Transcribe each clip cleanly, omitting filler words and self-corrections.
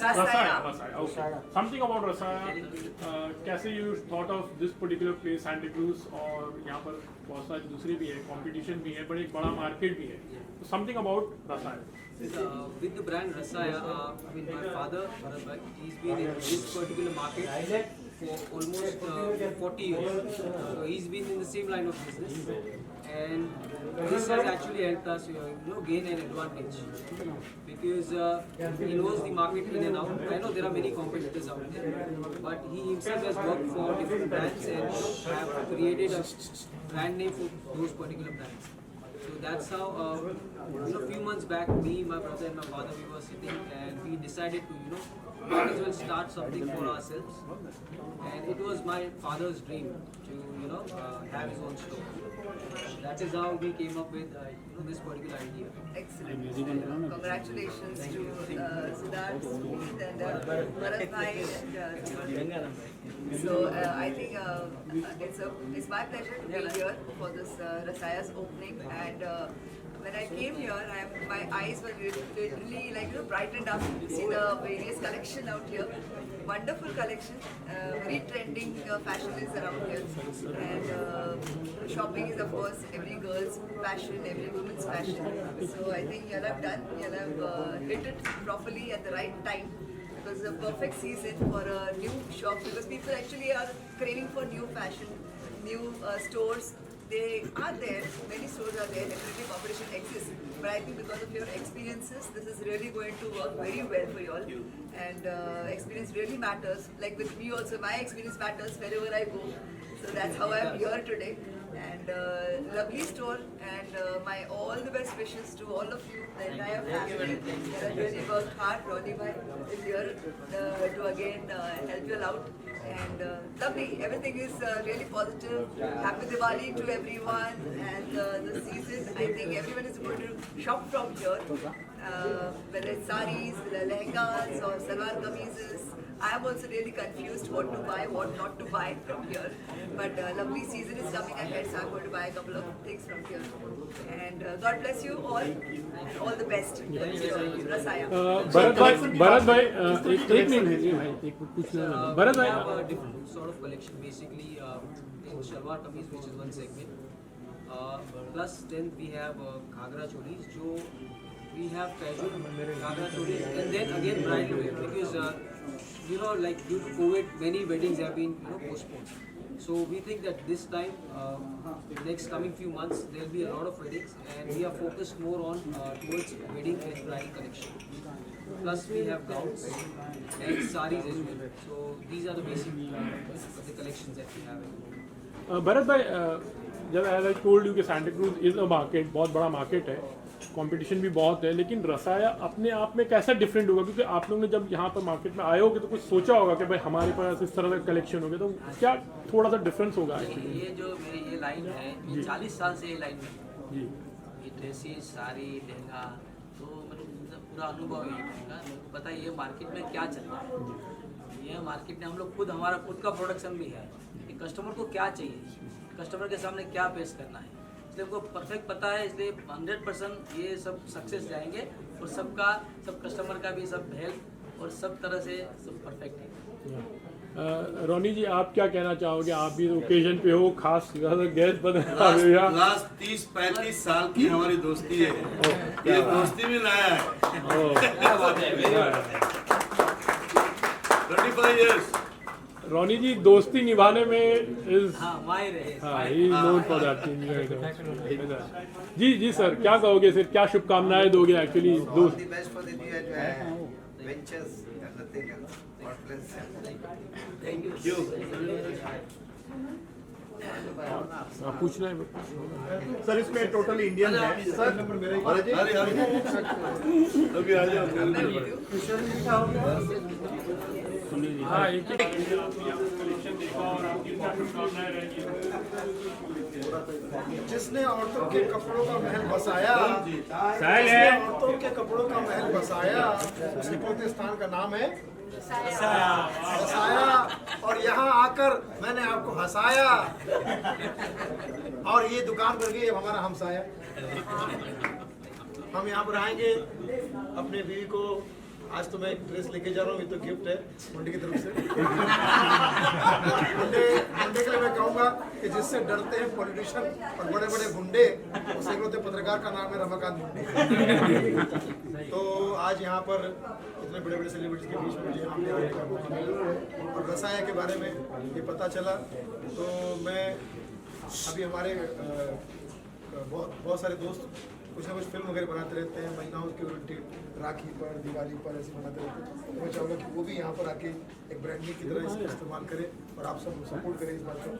Rasaya. Okay. Something about Rasaya. कैसे you thought of this particular place, Santa Cruz, और यहाँ पर बहुत सारी दूसरी भी है, competition भी है, but एक बड़ा market भी है. So something about Rasaya. With the brand Rasaya, I mean my father, Bharat, he's been in this particular market for almost 40 years. So he's been in the same line of business, and this has actually helped us, gain an advantage because he knows the market in and out. I know there are many competitors out there, but he himself has worked for different brands and have created a brand name for those particular brands. So that's how, a few months back, me, my brother and my father, we were sitting and we decided to, might as well start something for ourselves. And it was my father's dream to, have his own store. That is how we came up with, this particular idea. Excellent. Congratulations to Siddharth, Sumit and Bharat Bhai. So I think it's my pleasure to be here for this Rasaya's opening, and when I came here, my eyes were literally brightened up to see the various collection out here. Wonderful collection, very trending fashion is around here, and shopping is of course every girl's passion, every woman's passion. So I think you have hit it properly at the right time. It was a perfect season for a new shop because people actually are craving for new fashion, new stores. They are there, many stores are there, definitely competition exists. But I think because of your experiences, this is really going to work very well for you all. And experience really matters. Like with me also, my experience matters wherever I go. So that's how I'm here today. And lovely store, and my all the best wishes to all of you, the entire family that have really worked hard. Ronnie Bhai is here to again help you all out. And lovely, everything is really positive. Happy Diwali to everyone, and the season, I think everyone is going to shop from here, whether it's saris, lehengas or salwar kameezes. I am also really confused what to buy, what not to buy from here. But lovely season is coming ahead, so I'm going to buy a couple of things from here. And God bless you all, and all the best. Rasaya. Bharat भाई एक minute Bharat We भाई have a different sort of collection, basically in shalwar kameez, which is one segment. Plus then we have ghagra cholis, we have casual ghagra cholis, and then again bridal wear, because due to COVID, many weddings have been postponed. So we think that this time, next coming few months, there will be a lot of weddings, and we are focused more on towards wedding and bridal collection. Plus we have gowns and saris as well. So these are the basic the collections that we have. Bharat भाई जब as I told you कि Santa Cruz is a market, बहुत बड़ा market है, competition भी बहुत है, लेकिन रसाया अपने आप में कैसा डिफरेंट होगा? क्योंकि आप लोगों ने जब यहाँ पर मार्केट में आए होगे तो कुछ सोचा होगा कि भाई हमारे पास इस तरह का कलेक्शन होगा, तो क्या थोड़ा सा डिफरेंस होगा एक्चुअली? ये जो मेरी ये लाइन है, ये 40 साल से ये लाइन में जी, ये ड्रेसेस, साड़ी, लहंगा, तो मतलब पूरा अनुभव है का। मेरे को पता है ये मार्केट में क्या चल रहा है। ये मार्केट में हम लोग खुद, हमारा खुद का प्रोडक्शन भी है कि कस्टमर को क्या चाहिए, कस्टमर के सामने क्या पेश करना है, इसलिए हमको परफेक्ट पता है। इसलिए 100% ये सब सक्सेस जाएंगे, और सब कस्टमर का भी सब हेल्प और सब तरह से सब परफेक्ट है। रोनी जी, आप क्या कहना चाहोगे? आप भी ओकेजन पे हो, खास गेस्ट बन लास्ट 30-35 साल की हमारी दोस्ती है, ये दोस्ती भी नया है। 35 years। रोनी जी दोस्ती निभाने में इज माहिर है। He known for that. जी सर, क्या कहोगे सर, क्या शुभकामनाएं दोगे एक्चुअली दोस्त? पूछना है सर, इसमें टोटल इंडियन है सर। अभी आ जाओ। हाँ, एक कलेक्शन देखा और आपकी क्या शुभकामनाएं रहेंगी? जिसने औरतों के कपड़ों का महल बसाया, औरतों के कपड़ों का महल बसाया, उसके पोते स्थान का नाम है हसाया। और यहाँ आकर मैंने आपको हंसाया, और ये दुकान कर गई अब हमारा हमसाया। हम यहाँ पर आएंगे, अपने बीवी को आज तो मैं एक ड्रेस लेके जा रहा हूँ, ये तो गिफ्ट है मुंडे की तरफ से। मुंडे के लिए मैं कहूँगा कि जिससे डरते हैं पॉलिटिशियन और बड़े बड़े गुंडे, उस एकलौते पत्रकार का नाम है रमाकांत मुंडे। तो आज यहाँ पर इतने बड़े बड़े सेलिब्रिटीज के बीच में मुझे यहाँ पे आने का मौका मिला और रसाया के बारे में ये पता चला। तो मैं अभी हमारे बहुत सारे दोस्त कुछ ना कुछ फिल्म वगैरह बनाते रहते हैं, महिलाओं के ओरिएंटेड, राखी पर, दिवाली पर ऐसे बनाते रहते हैं। तो मैं चाहूँगा कि वो भी यहाँ पर आके एक ब्रांडिंग की तरह इसका इस्तेमाल करें और आप सब सपोर्ट करें इस बात को।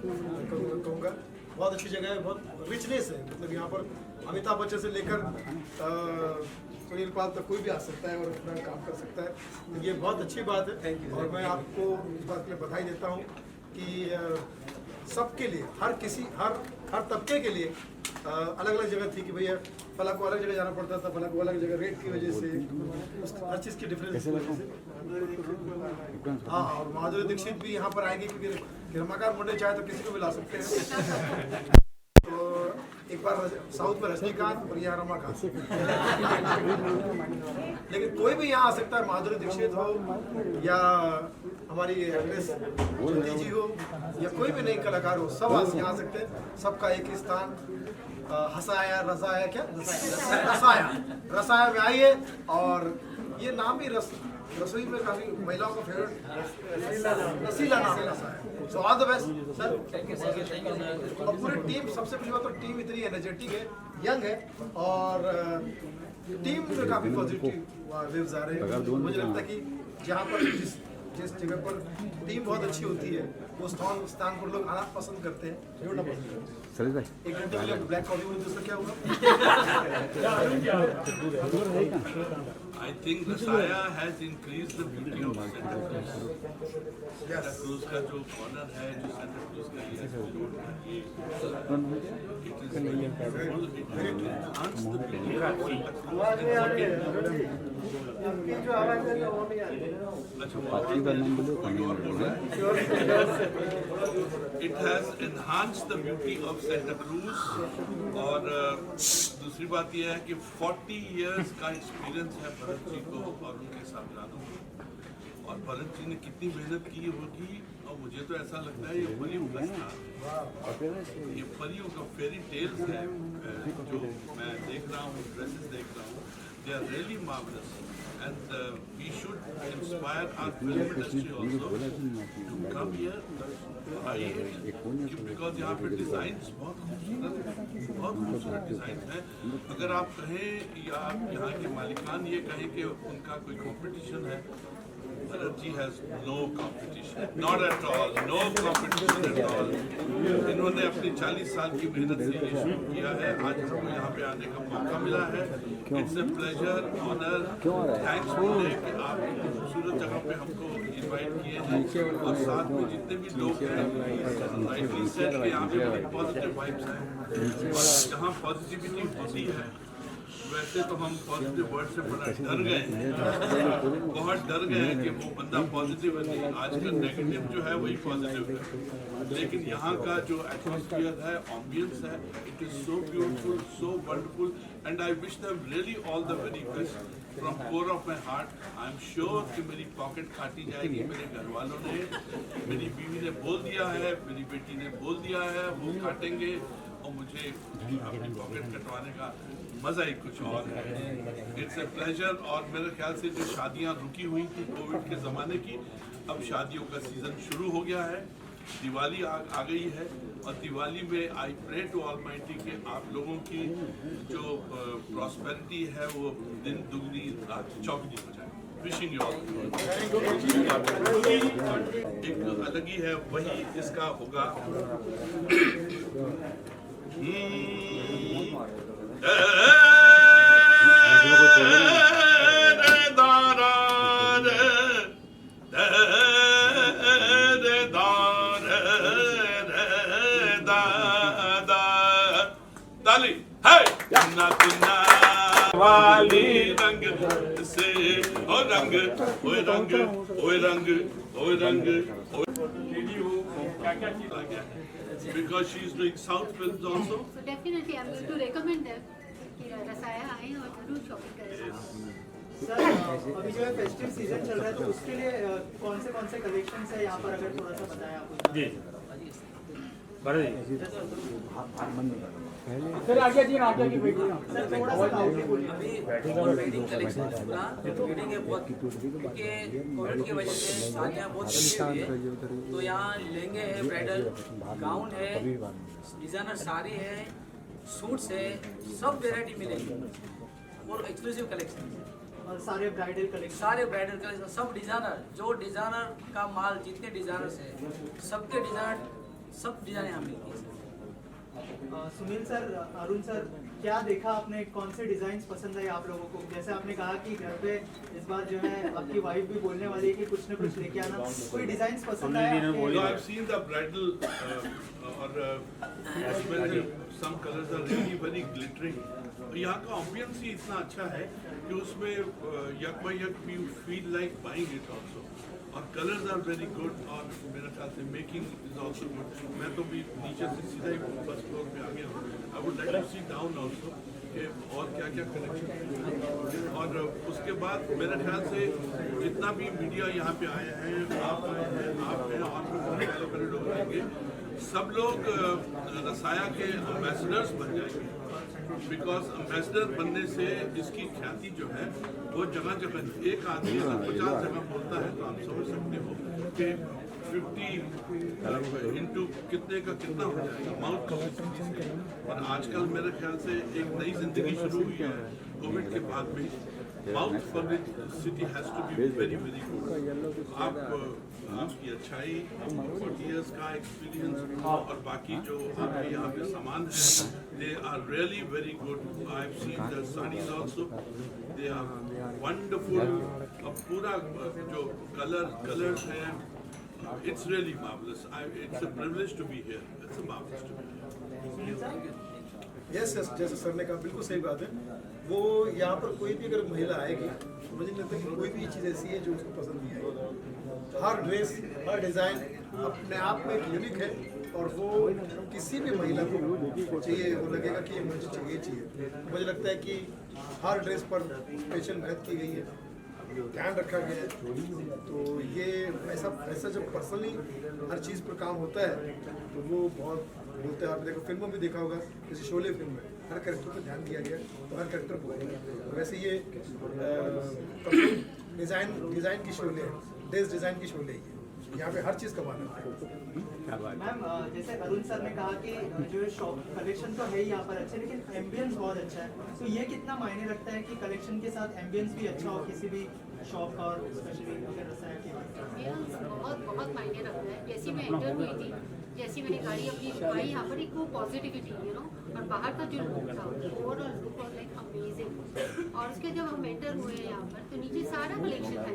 कहूँगा बहुत अच्छी जगह है, बहुत रिचनेस है, मतलब यहाँ पर अमिताभ बच्चन से लेकर सुनील पाल तक कोई भी आ सकता है और अपना काम कर सकता है। तो ये बहुत अच्छी बात है और मैं आपको इस बात के लिए बधाई देता हूँ कि सबके लिए, हर तबके के लिए अलग अलग जगह थी कि भैया फला को अलग जगह जाना पड़ता था, फला को अलग जगह रेट की वजह से, हर चीज़ की डिफरेंस की वजह से। हाँ, और माधुरी दीक्षित भी यहाँ पर आएंगे क्योंकि रमाकांत मुंडे चाहे तो किसी को भी ला सकते हैं। तो एक बार साउथ में रजनीकांत और यहाँ रमाकांत, लेकिन कोई भी यहाँ आ सकता है, माधुरी दीक्षित हो या हमारी एक्ट्रेस ज्योति जी हो या कोई भी नई कलाकार हो, सब यहाँ आ सकते हैं। सबका एक ही स्थान हसाया रसाया, क्या रसाया में आइए। और ये नाम ही रसोई में काफी महिलाओं का फेवरेट रसीला नाम है रसाया। So all the best sir. और पूरी टीम, सबसे पहली बात तो टीम इतनी एनर्जेटिक है, यंग है और टीम में काफी पॉजिटिव वेव्स आ रहे हैं। मुझे लगता है कि जहाँ पर जिस जगह पर टीम बहुत अच्छी होती है वो स्थान पर लोग आना पसंद करते हैं। एक घंटे के लिए ब्लैक कॉफी में दूसरा क्या होगा? I think Rasaya has increased the beauty of Santa Cruz. Santa Cruz का जो corner है, जो Santa Cruz का ये road है, ये it is very beautiful. It enhances the beauty of Santa Cruz. It has enhanced the beauty of Santa Cruz. और दूसरी बात यह है कि 40 years का एक्सपीरियंस है भरत जी को और उनके सामने, और भरत जी ने कितनी मेहनत की होगी। और मुझे तो ऐसा लगता है ये परियों का स्थान, ये परियों का फेरी टेल्स है जो मैं देख रहा हूँ, ड्रेसेस देख रहा हूँ, they are really marvellous and we should inspire our film industry also to come here because यहाँ पे डिजाइन्स बहुत खूबसूरत डिजाइन है। अगर आप कहें या यहाँ के मालिकान ये कहें कि उनका कोई कंपटीशन है, Bharat ji has no competition, not at all, no competition at all. इन्होंने अपनी 40 साल की मेहनत से ये शुरू किया है, आज हमको यहाँ पे आने का मौका मिला है। It's a pleasure, honour, thanks बोले कि आप खूबसूरत जगह पे हमको इनवाइट किए हैं और साथ में जितने भी लोग हैं, राइटली सेड कि यहाँ पे बड़ी पॉजिटिव वाइब्स हैं। जहाँ पॉजिटिविटी होती है वैसे तो हम पॉजिटिव वर्ड से बड़ा डर गए हैं, बहुत डर गए हैं कि वो बंदा पॉजिटिव है नहीं, आजकल नेगेटिव जो है वही पॉजिटिव है। लेकिन यहाँ का जो एटमॉस्फेयर है, एम्बियंस है, it is so beautiful, so wonderful and I wish them really all the very best from core of my heart. I am sure कि मेरी पॉकेट काटी जाएगी, मेरे घर वालों ने, मेरी बीवी ने बोल दिया है, मेरी बेटी ने बोल दिया है, वो काटेंगे और मुझे अपनी पॉकेट कटवाने का मज़ा ही कुछ और है। It's a pleasure. और मेरे ख्याल से जो शादियां रुकी हुई थी कोविड के ज़माने की, अब शादियों का सीज़न शुरू हो गया है, दिवाली आ गई है और दिवाली में आई प्रे टू ऑलमाइटी कि आप लोगों की जो प्रॉस्पेरिटी है वो दिन दुगनी रात चौगनी हो जाए। Wishing you all. एक अलग ही है, वही इसका होगा। वाली रंग से ओ रंग, ओए रंग, ओए रंग, ओए रंग, because she is doing South films also. So definitely I'm going to recommend them कि रसाया आए और जरूर शॉपिंग करें। सर अभी जो है फेस्टिव सीजन चल रहा है तो उसके लिए कौन से कलेक्शन है यहाँ पर, अगर थोड़ा सा बताएं आप। जी सर आगे जी सर थोड़ा सा loudly बोलिए। अभी और वेडिंग कलेक्शन पूरा वेडिंग है बहुत, क्योंकि कोविड की वजह से शादियाँ बहुत बची हुई है, तो यहाँ लहंगे है, ब्राइडल गाउन है, डिजाइनर साड़ी है, सूट्स है, सब वेरायटी मिलेगी और एक्सक्लूसिव कलेक्शन और सारे ब्राइडल कलेक्शन। सारे ब्राइडल कलेक्शन, सब डिजाइनर, जो डिजाइनर का माल जितने डिजाइनर्स है सबके डिजाइन, सब डिजाइन यहाँ मिलती है। सुनील सर, अरुण सर, क्या देखा आपने, कौन से डिजाइन पसंद आए आप लोगों को? जैसे आपने कहा कि घर पे इस बार जो है आपकी वाइफ भी बोलने वाली है कि कुछ ना कुछ लेके आना, कोई डिजाइन पसंद आया आपके? No, I've seen the bridal as well. Some colors are really very glittering. यहाँ का ambience ही इतना अच्छा है कि उसमें यक बाय यक we feel like buying it also. और कलर्स आर वेरी गुड और मेरे ख्याल से मेकिंग इज ऑल्सो गुड। मैं तो भी नीचे से सीधा ही फर्स्ट फ्लोर पे आ गया हूँ। I would like to see down also कि और क्या क्या कलेक्शन। और उसके बाद मेरे ख्याल से जितना भी मीडिया यहाँ पे आए हैं, आप आए हैं, आप हैं और भी बहुत पहले पहले लोग आएंगे, सब लोग रसाया के एम्बेसडर्स बन जाएंगे। बिकॉज एम्बेसडर बनने से इसकी ख्याति जो है वो जगह जगह, एक आदमी अगर 50 जगह बोलता है तो आप समझ सकते हो कि 50 इंटू कितने का कितना हो जाएगा माउथ पब्लिसिटी से। और आजकल मेरे ख्याल से एक नई जिंदगी शुरू हुई है कोविड के बाद में। Mouth publicity has to be very very good. आपकी अच्छाई, 40 years का एक्सपीरियंस और बाकी जो आपके यहाँ पे सामान है, they are really very good. I've seen the sarees also. They are wonderful. अब पूरा जो colors हैं, it's really marvelous. It's a privilege to be here. It's a marvelous to be here. Yes yes, जैसे sir ने कहा बिल्कुल सही बात है। वो यहाँ पर कोई भी अगर महिला आएगी, मुझे नहीं लगता कि कोई भी चीज़ ऐसी है जो उसको पसंद नहीं आएगी। हर ड्रेस, हर डिज़ाइन अपने आप में एक यूनिक है और वो किसी भी महिला को चाहिए, वो लगेगा कि ये मुझे चाहिए। मुझे लगता है कि हर ड्रेस पर स्पेशल मेहनत की गई है, ध्यान रखा गया है। तो ये ऐसा जब पर्सनली हर चीज़ पर काम होता है तो वो बहुत बोलते हैं। आप देखो फिल्मों में देखा होगा, जैसे शोले फिल्म में हर कैरेक्टर पर ध्यान दिया गया तो हर कैरेक्टर बोल। वैसे ये डिज़ाइन की शोले है, ड्रेस डिज़ाइन की शोले है, यहाँ पे हर चीज़ कमाल है। मैम जैसे अरुण सर ने कहा कि जो है शॉप कलेक्शन तो है ही यहाँ पर अच्छे, लेकिन एम्बियंस बहुत अच्छा है, तो ये कितना मायने रखता है कि कलेक्शन के साथ एम्बियंस भी अच्छा हो किसी भी शॉप का, और स्पेशली अगर रसाया की बात करें? बहुत बहुत मायने रखता है। जैसी मैं एंटर हुई थी, जैसी मैंने गाड़ी अपनी रुकवाई, यहाँ पर एक वो पॉजिटिविटी और बाहर का जो लुक था, overall look was like amazing. और उसके जब हम एंटर हुए यहाँ पर तो नीचे सारा कलेक्शन है,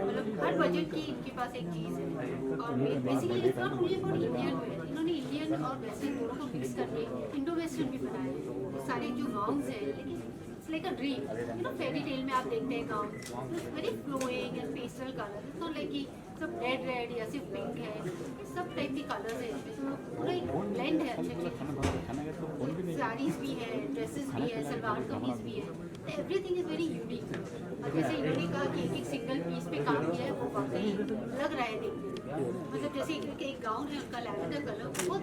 मतलब हर बजट की इनके पास एक चीज़ है। और basically it's not only for Indian wear, इन्होंने इंडियन और वेस्टर्न दोनों को मिक्स करके इंडो वेस्टर्न भी बनाया है। तो सारे जो गाउन्स हैं, लेकिन it's like a dream, fairy tale में आप देखते हैं gown very flowing and pastel colour, it's not like कि सब रेड या सिर्फ पिंक है, सब टाइप के कलर्स हैं इसमें, तो पूरा एक ब्लेंड है अच्छे। साड़ीज भी है, ड्रेसेस भी है, सलवार कमीज भी है, तो एवरीथिंग इज वेरी यूनिक। और जैसे इन्होंने कहा कि एक सिंगल पीस पे काम किया है, वो वाकई लग रहा है देखने में। मतलब जैसे एक गाउन है उनका लैवेंडर कलर, बहुत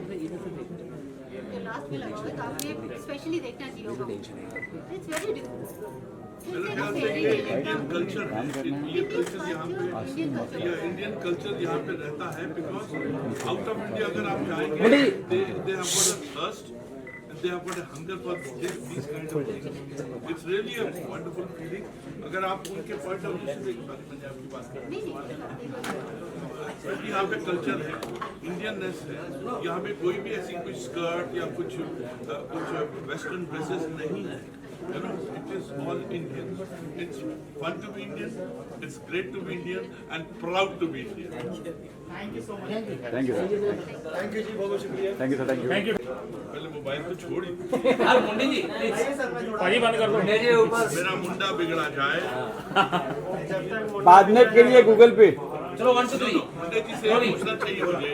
जो लास्ट में लगा हुआ है, तो आपने स्पेशली देखना चाहिए होगा, इट्स वेरी डिफरेंट। मेरे ख्याल से ये इंडियन कल्चर है, ये कल्चर यहाँ पे, या इंडियन कल्चर यहाँ पे रहता है। बिकॉज आउट ऑफ इंडिया अगर आप जाएंगे, they have got a thirst, they have got a hunger for these kind of things. It's really a wonderful feeling. अगर आप उनके पॉइंट ऑफ व्यू से देखें, मैंने आपकी बात करी, यहाँ पे कल्चर है, इंडियननेस है, यहाँ पे कोई भी ऐसी कुछ स्कर्ट या कुछ वेस्टर्न ड्रेसेस नहीं है। You know, it is all Indian. It's fun to be Indian. It's great to be Indian and proud to be Indian. Thank you so much. Thank you जी, बहुत बहुत शुक्रिया। Thank you. पहले mobile तो छोड़ी, यार मुंडी जी सर मैं थोड़ा पानी बंद कर दो। मेरे ऊपर मेरा मुंडा बिगड़ा जाए। बाद में के लिए गूगल पे। चलो 1 2 3 मुंडे जी से पूछना चाहिए मुझे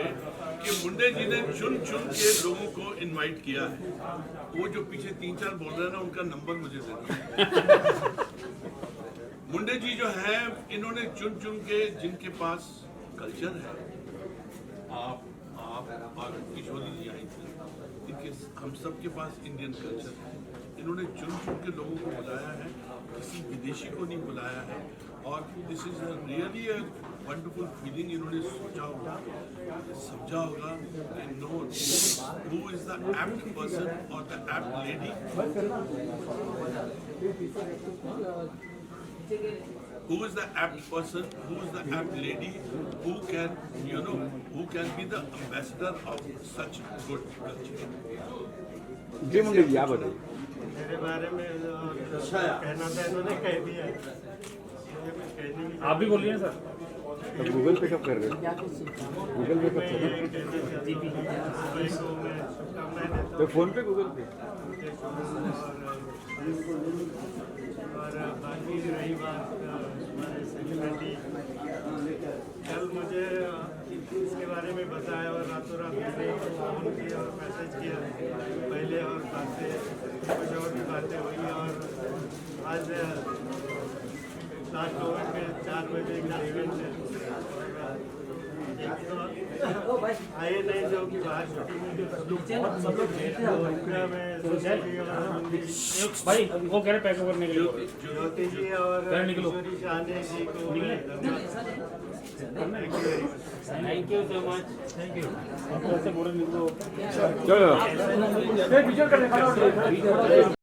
कि मुंडे जी ने चुन चुन के लोगों को इनवाइट किया है। वो जो पीछे 3-4 बोल रहे हैं ना, उनका नंबर मुझे दे दो। मुंडे जी जो है, इन्होंने चुन चुन के, जिनके पास कल्चर है, आप और किशोरी जी आई थी, इनके हम सब के पास इंडियन कल्चर है। इन्होंने चुन चुन के लोगों को बुलाया है, किसी विदेशी को नहीं बुलाया है। और this is really a wonderful feeling. इन्होंने सोचा होगा, समझा होगा कि no, who is the apt person और the apt lady, who is the apt person, who is the apt lady, who can, you know, who can be the ambassador of such good culture. जी मुंडे जी आप बताइए। मेरे बारे में कहना था, इन्होंने कह दिया। आप भी बोलिए ना सर। तो गूगल पे कब कर रहे हो? गूगल पे कब कर रहे हो? तो फोन पे गूगल पे। और बाकी रही बात हमारे सेलिब्रिटी, कल मुझे इसके बारे में बताया और रातों रात मैंने फ़ोन किया और मैसेज किया पहले, और बातें कुछ और भी बातें हुई। और आज लास्ट ओवर में 4 बजे का इवेंट है। एक तो आए नहीं जो कि बाहर भाई वो कह रहे पैक करने के लिए। ज्योति जी और किशोरी शाने जी को thank you so much. Thank you. ऐसे बोले निकलो। चलो।